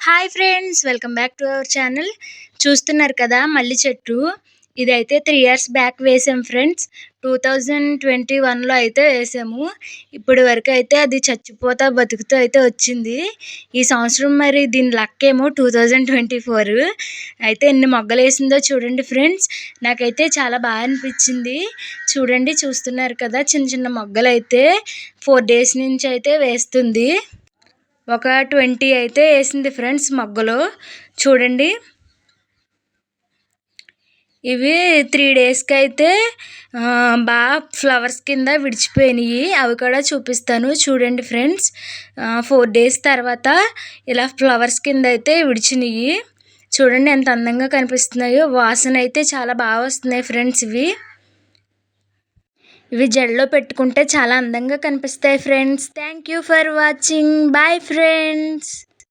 Hi friends, welcome back to our channel. చూస్తున్నారు కదా మల్లి చెట్టు. ఇదైతే 3 ఇయర్స్ బ్యాక్ వేసాం ఫ్రెండ్స్. 2021లో అయితే వేసాము. ఇప్పటి వరకు అయితే అది చచ్చిపోతా బతుకుతూ అయితే వచ్చింది. ఈ సంవత్సరం మరి దీని లక్ ఏమో 2024. అయితే ఎన్ని మొగ్గలు వేసిందో చూడండి ఫ్రెండ్స్. నాకైతే చాలా బాగా అనిపించింది. చూడండి, చూస్తున్నారు కదా, చిన్న చిన్న మొగ్గలు అయితే 4 days నుంచి అయితే వేస్తుంది. ఒక 20 అయితే వేసింది ఫ్రెండ్స్ మొగ్గలు. చూడండి, ఇవి 3 daysకి అయితే బాగా ఫ్లవర్స్ కింద విడిచిపోయినాయి. అవి కూడా చూపిస్తాను చూడండి ఫ్రెండ్స్. 4 days తర్వాత ఇలా ఫ్లవర్స్ కింద అయితే విడిచినాయి. చూడండి ఎంత అందంగా కనిపిస్తున్నాయో. వాసన అయితే చాలా బాగా వస్తున్నాయి ఫ్రెండ్స్. ఇవి జడలో పెట్టుకుంటే చాలా అందంగా కనిపిస్తాయి friends. Thank you for watching. Bye friends.